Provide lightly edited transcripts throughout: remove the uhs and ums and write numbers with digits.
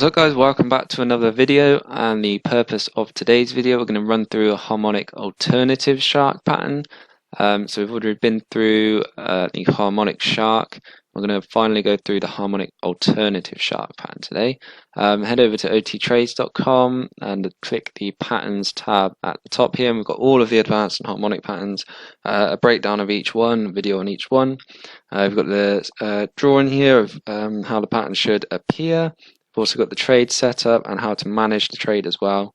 What's up guys, welcome back to another video, and the purpose of today's video, we're going to run through a harmonic alternative shark pattern. So we've already been through the harmonic shark. We're going to finally go through the harmonic alternative shark pattern today. Head over to ottrades.com and click the patterns tab at the top here, and we've got all of the advanced and harmonic patterns, a breakdown of each one, a video on each one. We've got the drawing here of how the pattern should appear. We've also got the trade setup and how to manage the trade as well.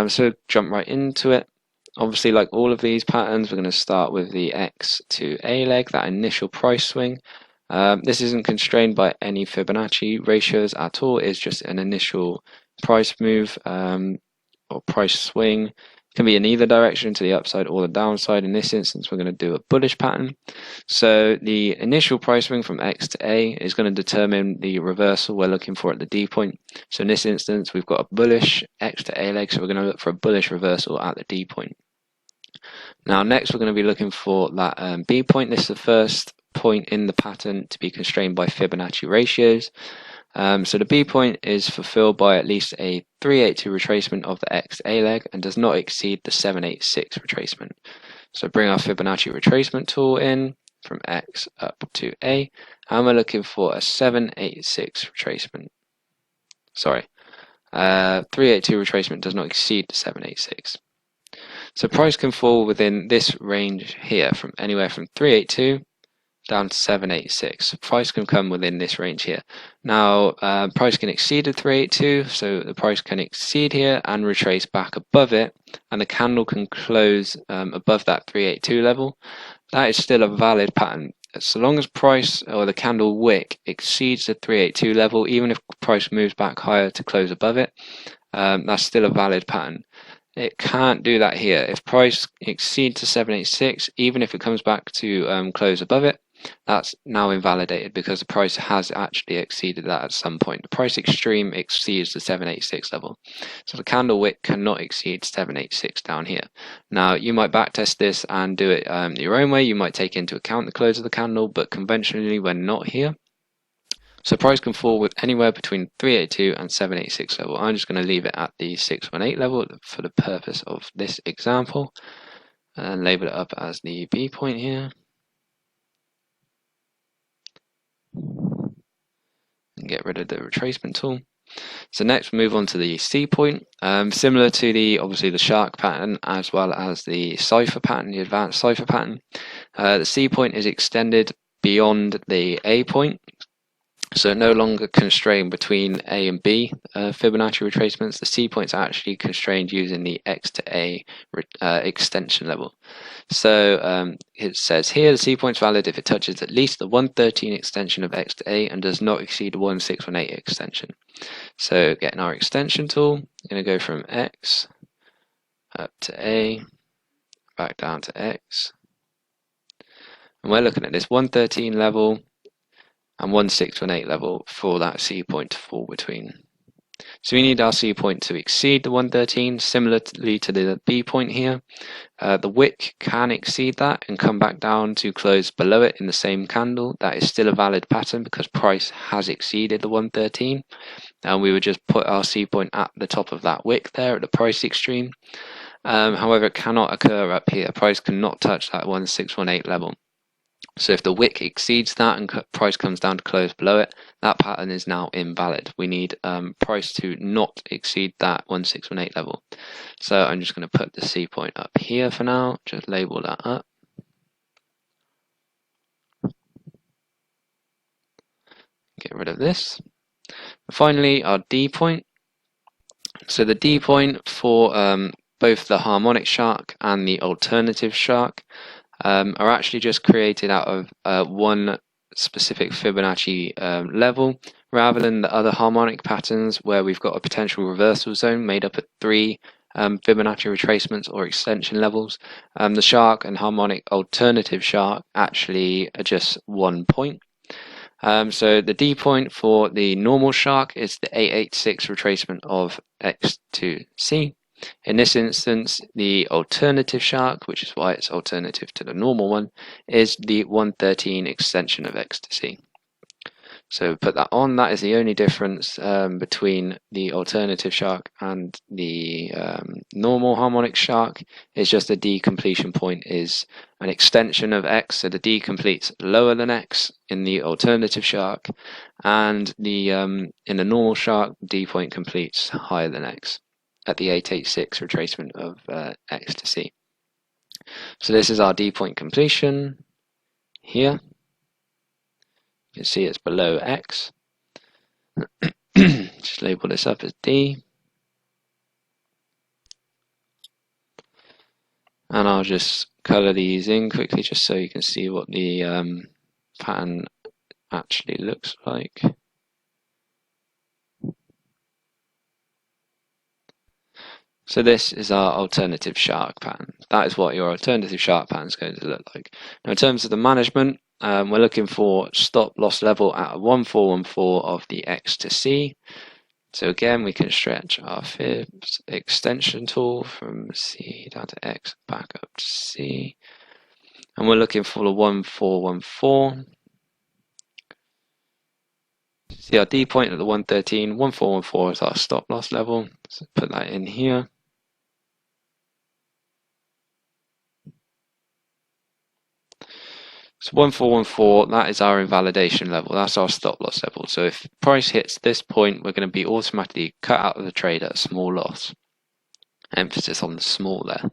So jump right into it. Obviously, like all of these patterns, we're going to start with the X to A leg, that initial price swing. This isn't constrained by any Fibonacci ratios at all. It's just an initial price move or price swing. It can be in either direction, to the upside or the downside. In this instance, we're going to do a bullish pattern. So the initial price swing from X to A is going to determine the reversal we're looking for at the D point. So in this instance, we've got a bullish X to A leg, so we're going to look for a bullish reversal at the D point. Now next, we're going to be looking for that B point. This is the first point in the pattern to be constrained by Fibonacci ratios. So the B point is fulfilled by at least a 382 retracement of the X to A leg and does not exceed the 786 retracement. So bring our Fibonacci retracement tool in from X up to A, and we're looking for a 786 retracement. Sorry, 382 retracement does not exceed the 786. So price can fall within this range here, from anywhere from 382 down to 786. Price can come within this range here. Now, price can exceed the 382, so the price can exceed here and retrace back above it, and the candle can close above that 382 level. That is still a valid pattern. So long as price or the candle wick exceeds the 382 level, even if price moves back higher to close above it, that's still a valid pattern. It can't do that here. If price exceeds the 786, even if it comes back to close above it, that's now invalidated because the price has actually exceeded that at some point. The price extreme exceeds the 786 level. So the candle wick cannot exceed 786 down here. Now, you might backtest this and do it your own way. You might take into account the close of the candle, but conventionally we're not here. So price can fall with anywhere between 382 and 786 level. I'm just going to leave it at the 618 level for the purpose of this example, and label it up as the B point here. And get rid of the retracement tool. So next we move on to the C point. Similar to the obviously the shark pattern as well as the cipher pattern, the advanced cipher pattern. The C point is extended beyond the A point. So no longer constrained between A and B Fibonacci retracements. The C points are actually constrained using the X to A extension level. So it says here the C point is valid if it touches at least the 113 extension of X to A and does not exceed the 1618 extension. So getting our extension tool, I'm going to go from X up to A, back down to X. And we're looking at this 113 level and 1618 level for that C point to fall between. So we need our C point to exceed the 113, similarly to the B point here. The wick can exceed that and come back down to close below it in the same candle. That is still a valid pattern because price has exceeded the 113, and we would just put our C point at the top of that wick there at the price extreme. However, it cannot occur up here. Price cannot touch that 1618 level. So if the wick exceeds that and price comes down to close below it, that pattern is now invalid. We need price to not exceed that 1618 level. So I'm just going to put the C point up here for now, just label that up. Get rid of this. Finally, our D point. So the D point for both the harmonic shark and the alternative shark are actually just created out of one specific Fibonacci level, rather than the other harmonic patterns where we've got a potential reversal zone made up of 3 Fibonacci retracements or extension levels. The shark and harmonic alternative shark actually are just 1 point. So the D point for the normal shark is the 886 retracement of X to C. In this instance, the alternative shark, which is why it's alternative to the normal one, is the 113 extension of X to C. So put that on. That is the only difference between the alternative shark and the normal harmonic shark. It's just the D completion point is an extension of X, so the D completes lower than X in the alternative shark, and the in the normal shark, D point completes higher than X at the 886 retracement of X to C. So this is our D point completion here. You can see it's below X. Just label this up as D. And I'll just color these in quickly just so you can see what the pattern actually looks like. So this is our alternative shark pattern. That is what your alternative shark pattern is going to look like. Now in terms of the management, we're looking for stop loss level at 1414 of the X to C. So again, we can stretch our fibs extension tool from C down to X, back up to C. And we're looking for the 1414. See our D point at the 113, 1414 is our stop loss level. So put that in here. So 1414, that is our invalidation level, that's our stop loss level. So if price hits this point, we're going to be automatically cut out of the trade at a small loss. Emphasis on the small there.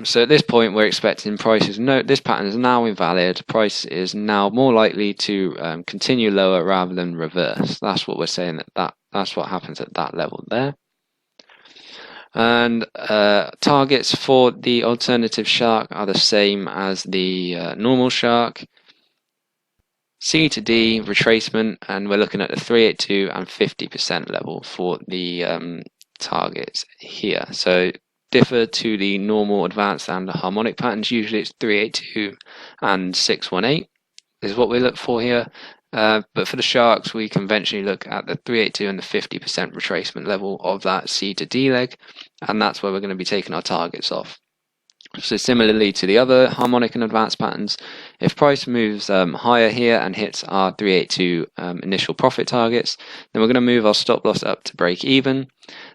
So at this point, we're expecting prices. No, this pattern is now invalid. Price is now more likely to continue lower rather than reverse. That's what we're saying. That's what happens at that level there. And targets for the alternative shark are the same as the normal shark. C to D retracement, and we're looking at the 382 and 50% level for the targets here. So differ to the normal, advanced, and the harmonic patterns. Usually it's 382 and 618 is what we look for here. But for the sharks, we conventionally look at the 382 and the 50% retracement level of that C to D leg, and that's where we're going to be taking our targets off. So similarly to the other harmonic and advanced patterns, if price moves higher here and hits our 382 initial profit targets, then we're going to move our stop loss up to break even.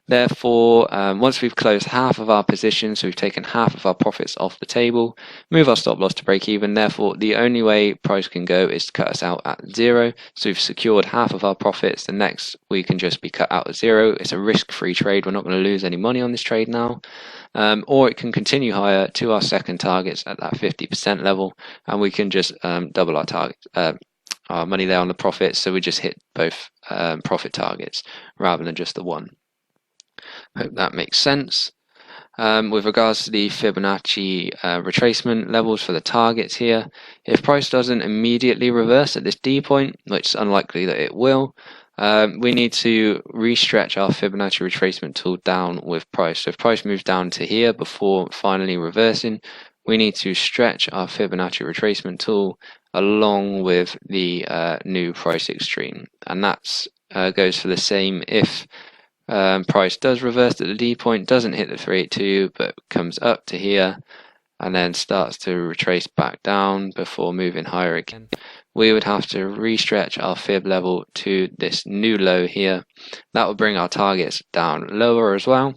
Therefore, once we've closed half of our position, so we've taken half of our profits off the table, move our stop loss to break even. Therefore, the only way price can go is to cut us out at 0. So we've secured half of our profits. The next we can just be cut out at 0. It's a risk-free trade. We're not going to lose any money on this trade now. Or it can continue higher to our second targets at that 50% level, and we can just double our target, our money there on the profits. So we just hit both profit targets rather than just the one. Hope that makes sense. With regards to the Fibonacci retracement levels for the targets here, if price doesn't immediately reverse at this D point, which is unlikely that it will, we need to restretch our Fibonacci retracement tool down with price. So if price moves down to here before finally reversing, we need to stretch our Fibonacci retracement tool along with the new price extreme, and that goes for the same if price does reverse at the D point, doesn't hit the 382, but comes up to here and then starts to retrace back down before moving higher again. We would have to restretch our fib level to this new low here. That will bring our targets down lower as well.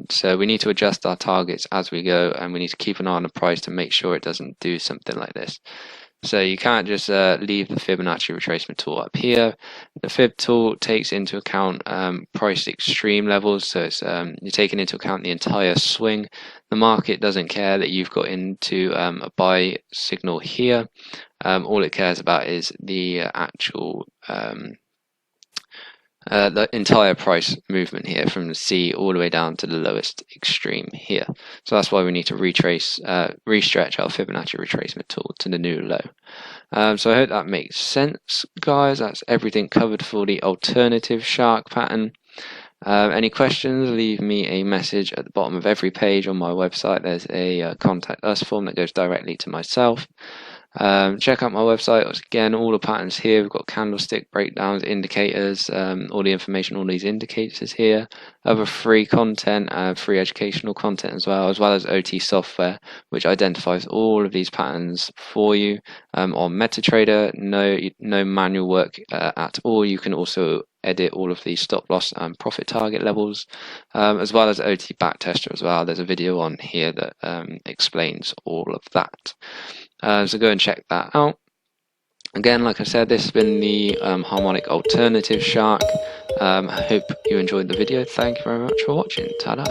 So we need to adjust our targets as we go, and we need to keep an eye on the price to make sure it doesn't do something like this. So you can't just leave the Fibonacci retracement tool up here. The Fib tool takes into account price extreme levels, so it's you're taking into account the entire swing. The market doesn't care that you've got into a buy signal here. All it cares about is the actual the entire price movement here from the C all the way down to the lowest extreme here. So that's why we need to restretch our Fibonacci retracement tool to the new low. So I hope that makes sense, guys. That's everything covered for the alternative shark pattern. Any questions, leave me a message at the bottom of every page on my website. There's a contact us form that goes directly to myself. Check out my website. Again, all the patterns here. We've got candlestick breakdowns, indicators, all the information, all these indicators here. Other free content, free educational content as well as OT software, which identifies all of these patterns for you. On MetaTrader, no manual work at all. You can also edit all of the stop loss and profit target levels, as well as OT backtester as well. There's a video on here that explains all of that. So go and check that out. Again, like I said, this has been the Harmonic Alternative Shark. I hope you enjoyed the video. Thank you very much for watching. Ta-da!